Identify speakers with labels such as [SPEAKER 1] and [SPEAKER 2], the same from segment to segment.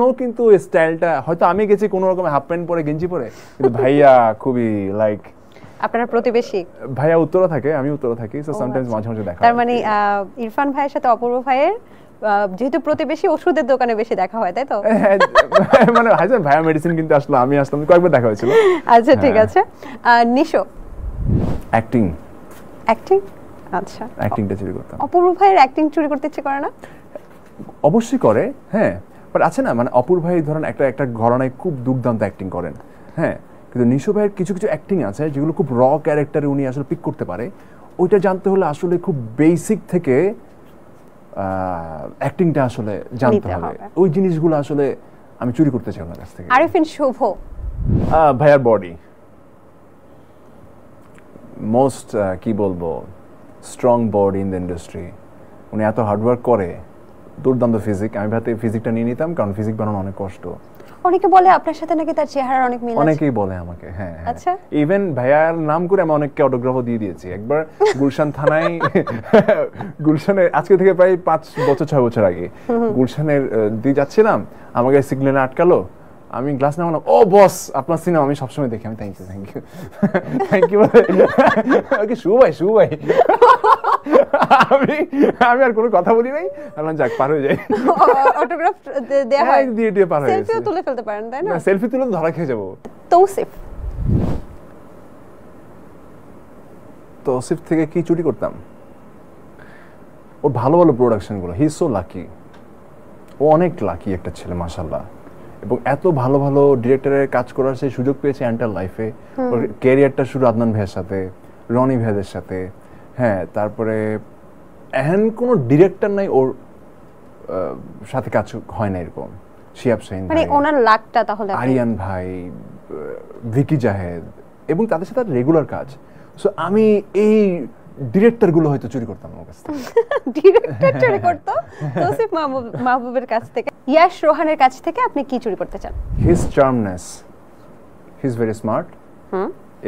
[SPEAKER 1] No কিন্তু স্টাইলটা হয়তো আমি গেছি কোনো রকম হাফ প্যান্ট পরে গেঞ্জি পরে, কিন্তু ভাইয়া খুবই লাইক
[SPEAKER 2] আপনারা প্রতিবেশী?
[SPEAKER 1] ভাইয়া উত্তরা থাকে, আমি উত্তরা থাকি, সো সামটাইমস মাঝে মাঝে দেখা।
[SPEAKER 2] তার মানে ইরফান ভাইয়ের সাথে অপূর্ব ভাইয়ের যেহেতু প্রতিবেশী, ওষুধের দোকানে বেশি দেখা হয়, তাই তো?
[SPEAKER 1] মানে হাজার ভাইয়া মেডিসিন কিনতে আসলো, আমি আসলাম, কয়েকবার দেখা হয়েছিল।
[SPEAKER 2] আচ্ছা ঠিক আছে। নিশো?
[SPEAKER 1] অ্যাক্টিং।
[SPEAKER 2] অ্যাক্টিং? আচ্ছা,
[SPEAKER 1] অ্যাক্টিংটা চুরি করতাম।
[SPEAKER 2] অপূর্ব ভাইয়ের অ্যাক্টিং চুরি করতে ইচ্ছে করে না?
[SPEAKER 1] অবশ্যই করে, হ্যাঁ, বাট আছে না, মানে অপূর্ব ভাই ধরেন একটা ঘরানায় খুব দুর্দান্ত অ্যাক্টিং করেন, হ্যাঁ, কিন্তু নিশো ভাইয়ের কিছু কিছু অ্যাক্টিং আছে যেগুলো খুব র ক্যারেক্টারে উনি আসলে পিক করতে পারে। ওইটা জানতে হলে আসলে খুব বেসিক থেকে অ্যাক্টিংটা আসলে জানতে হবে। ওই জিনিসগুলো আসলে আমি চুরি করতে চাই ওনার কাছ থেকে।
[SPEAKER 2] আরিফিন শুভ?
[SPEAKER 1] ভাইয়ার বডি, মোস্ট কি বলবো, strong body in the industry. উনি এত হার্ডওয়ার্ক করে, দুর্দান্ত ফিজিক। আমি ভাবতে ফিজিকটা নিয়ে নিতাম, কারণ ফিজিক বানানো অনেক কষ্ট।
[SPEAKER 2] অনেকে বলে আপনার সাথে নাকি তার চেহারার অনেক মিল আছে।
[SPEAKER 1] অনেকেই বলে আমাকে, হ্যাঁ।
[SPEAKER 2] আচ্ছা,
[SPEAKER 1] ইভেন ভাইয়ার নাম করে আমি অনেককে অটোগ্রাফও দিয়ে দিয়েছি। একবার গুলশান থানায়, গুলশানে আজকে থেকে প্রায় 5 বছর 6 বছর আগে গুলশানের দিয়ে যাচ্ছিলাম, আমাকে সিগন্যালে আটকালো, আমি গ্লাস না বললাম, ও বস আপনার সিনেমা আমি সবসময় দেখি, আমি থ্যাংক ইউ ওকে শুভ ভাই আমি আর কোনো কথা বলি নাই, বললাম যাক পার হয়ে যাই।
[SPEAKER 2] অটোগ্রাফ দেয়া হয়,
[SPEAKER 1] দিয়ে পার হয়ে গেছে।
[SPEAKER 2] সেলফিও তুলে ফেলতে পারেন, তাই না?
[SPEAKER 1] সেলফি তুলে ধরা খেয়ে যাবো। তৌসিফ থেকে কি চুরি করতাম? ওর ভালো ভালো প্রোডাকশনগুলো। হি ইজ সো লাকি, ও অনেক লাকি একটা ছেলে মাশাআল্লাহ, এবং এত ভালো ভালো ডিরেক্টরের কাজ করার সেই সুযোগ পেয়েছে এন্টার লাইফে। ওর ক্যারিয়ারটা শুরু আদনান ভাইয়ের সাথে, রনি ভাইদের সাথে, হ্যাঁ, তারপরে এহেন কোনো ডিরেক্টর নাই ওর সাথে কাজ হয় না এরকম। শিয়াব শাহিন
[SPEAKER 2] মানে ওনার লাকটা তাহলে
[SPEAKER 1] আরিয়ান ভাই, ভিকি জাহেদ, এবং তাদের সাথে রেগুলার কাজ। সো আমি এই ডিরেক্টর গুলো হয়তো চুরি করতাম ওর কাছ থেকে।
[SPEAKER 2] ডিরেক্টর চুরি করতো তৌসিফ মাহবুবের কাছ থেকে। ইয়াশ রোহানের কাছ থেকে আপনি কি চুরি করতে চান?
[SPEAKER 1] His charmness, he is very smart,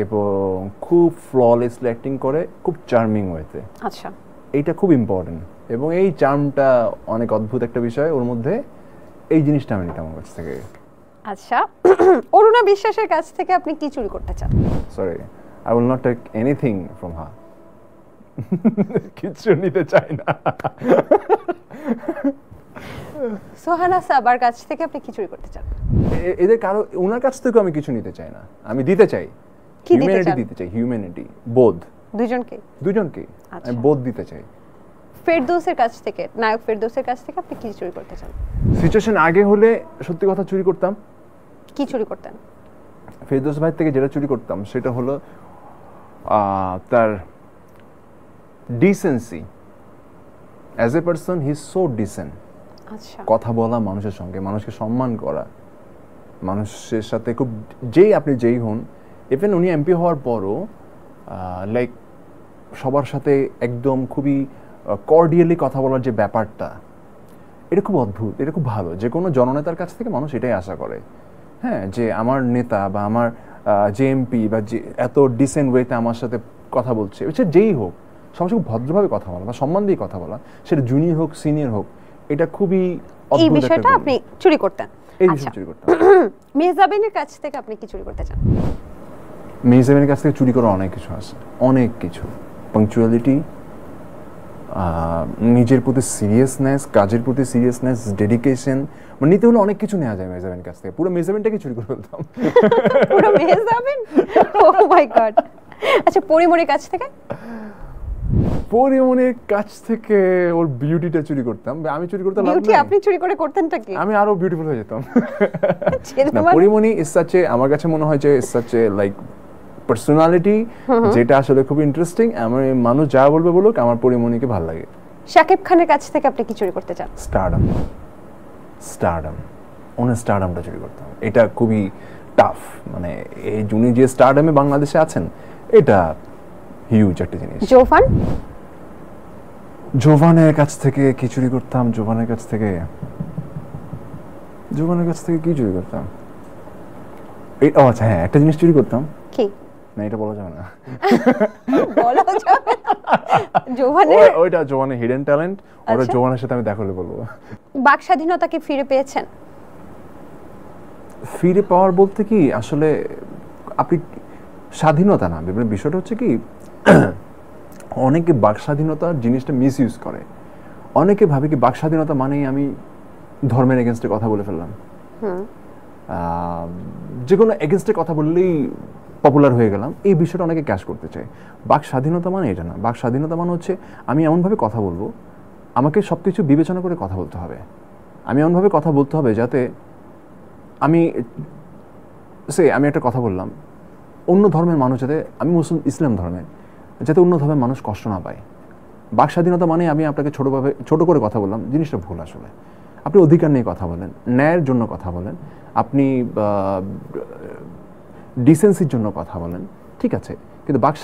[SPEAKER 1] এবং খুব ফ্ললেসলি অ্যাক্টিং করে, খুব চার্মিং ওয়েতে।
[SPEAKER 2] আচ্ছা,
[SPEAKER 1] এইটা খুব ইম্পর্টেন্ট, এবং এই চার্মটা অনেক অদ্ভুত একটা বিষয় ওর মধ্যে। এই জিনিসটা আমি নিতাম ওর কাছ থেকে।
[SPEAKER 2] আচ্ছা, অরুণা বিশ্বাসের কাছ থেকে আপনি কি চুরি করতে চান?
[SPEAKER 1] Sorry, I will not take anything from her. কিছু নিতে চাই না।
[SPEAKER 2] সোহানা সাবার কাছ থেকে আপনি কি চুরি করতে চান?
[SPEAKER 1] এদের কারো ওনার কাছ থেকে আমি কিছু নিতে চাই না, আমি দিতে চাই, হিউম্যানিটি দিতে চাই, হিউম্যানিটি, বোধ। দুজনকে আমি বোধ দিতে চাই।
[SPEAKER 2] ফেরদৌসের কাছ থেকে, নায়ক ফেরদৌসের কাছ থেকে আপনি কি চুরি করতে চান?
[SPEAKER 1] সিচুয়েশন আগে হলে সত্যি কথা চুরি করতাম।
[SPEAKER 2] কি চুরি করতেন?
[SPEAKER 1] ফেরদৌস ভাই থেকে যেটা চুরি করতাম সেটা হলো তার decency. As a person he is so decent.
[SPEAKER 2] আচ্ছা,
[SPEAKER 1] কথা বলা, মানুষের সঙ্গে মানুষকে সম্মান করা, মানুষের সাথে খুব আপনি যেই হন, ইভেন উনি এমপি হওয়ার পরও লাইক সবার সাথে একদম খুবই কর্ডিয়ালি কথা বলার যে ব্যাপারটা, এটা খুব অদ্ভুত, এটা খুব ভালো। যে কোনো জননেতার কাছ থেকে মানুষ এটাই আশা করে, হ্যাঁ, যে আমার নেতা বা আমার যে এমপি বা যে এত ডিসেন্ট ওয়েতে আমার সাথে কথা বলছে, যেই হোক সবার সাথে ভদ্রভাবে কথা বলা বা সম্মান দিয়ে কথা বলা, সেটা জুনিয়র হোক সিনিয়র হোক, এটা খুবই
[SPEAKER 2] এই বিষয়টা আপনি চুরি করতেন।
[SPEAKER 1] এই বিষয় চুরি করতাম।
[SPEAKER 2] মেহজাবিনের কাছ থেকে আপনি কি চুরি করতে চান?
[SPEAKER 1] মেহজাবিনের কাছ থেকে চুরি করা অনেক কিছু আছে, অনেক কিছু। পাংচুয়ালিটি, নিজের প্রতি সিরিয়াসনেস, কাজের প্রতি সিরিয়াসনেস, ডেডিকেশন, মানে নিতে হলে অনেক কিছু নেওয়া যায় মেহজাবিনের কাছ থেকে। পুরো মেহজাবিনটাকে চুরি করে ফেলতাম।
[SPEAKER 2] পুরো মেহজাবিন? ও মাই গড। আচ্ছা, পরিমণির কাছ থেকে?
[SPEAKER 1] পরিমণির কাছ থেকে ওর বিউটিটা চুরি করতাম। আমি চুরি করতে লাভ
[SPEAKER 2] বিউটি
[SPEAKER 1] নাই।
[SPEAKER 2] আপনি চুরি করে করতেনটা কি?
[SPEAKER 1] আমি আরো বিউটিফুল হয়ে যেতাম। না, পরিমণি ইজ সাচ এ, আমার কাছে মনে হয় যে is such a like personality, যেটা আসলে খুব ইন্টারেস্টিং। আমার মানুষ যা বলবে বলুক, আমার পরিমণিকে ভালো লাগে।
[SPEAKER 2] শাকিব খানের কাছ থেকে আপনি কি চুরি করতে চান?
[SPEAKER 1] স্টারডম, ওনার স্টারডমটা চুরি করতাম। এটা খুবই টাফ, মানে এই উনি যে স্টারডমে বাংলাদেশে আছেন, এটা হিউজ একটা জিনিস। জোভানের কাছ থেকে কি চুরি করতাম? জোভানের কাছ থেকে কি চুরি করতাম? ও আচ্ছা, হ্যাঁ, একটা জিনিস চুরি করতাম।
[SPEAKER 2] কি?
[SPEAKER 1] না, এটা বলা যাবে না।
[SPEAKER 2] বলা যাবে না।
[SPEAKER 1] ওইটা জোভানের হিডেন ট্যালেন্ট। ওটা জোভানের সাথে আমি দেখা হলে বলবো।
[SPEAKER 2] বাক স্বাধীনতা কি ফিরে পেয়েছেন?
[SPEAKER 1] ফিরে পাওয়ার বলতে কি আসলে আপনি স্বাধীনতা না, বিষয়টা হচ্ছে কি অনেকে বাক স্বাধীনতার জিনিসটা মিস ইউজ করে। অনেকে ভাবে কি বাক স্বাধীনতা মানেই আমি ধর্মের এগেনস্টে কথা বলে ফেললাম, যে কোনো এগেনস্টে কথা বললেই পপুলার হয়ে গেলাম, এই বিষয়টা অনেকে ক্যাশ করতে চায়। বাক স্বাধীনতা মানে এটা না। বাক স্বাধীনতা মানে হচ্ছে আমি এমনভাবে কথা বলবো, আমাকে সব কিছু বিবেচনা করে কথা বলতে হবে। আমি এমনভাবে কথা বলতে হবে যাতে আমি একটা কথা বললাম, অন্য ধর্মের মানুষ যাতে, আমি ইসলাম ধর্মের, যাতে অন্য ধর্মের মানুষ কষ্ট না পায়। বাক স্বাধীনতা মানে আমি আপনাকে ছোট করে কথা বললাম, জিনিসটা ভুল আসলে। আপনি অধিকার নিয়ে কথা বলেন, ন্যায়ের জন্য কথা বলেন, আপনি ডিসেন্সির জন্য কথা বলেন, ঠিক আছে, কিন্তু বাক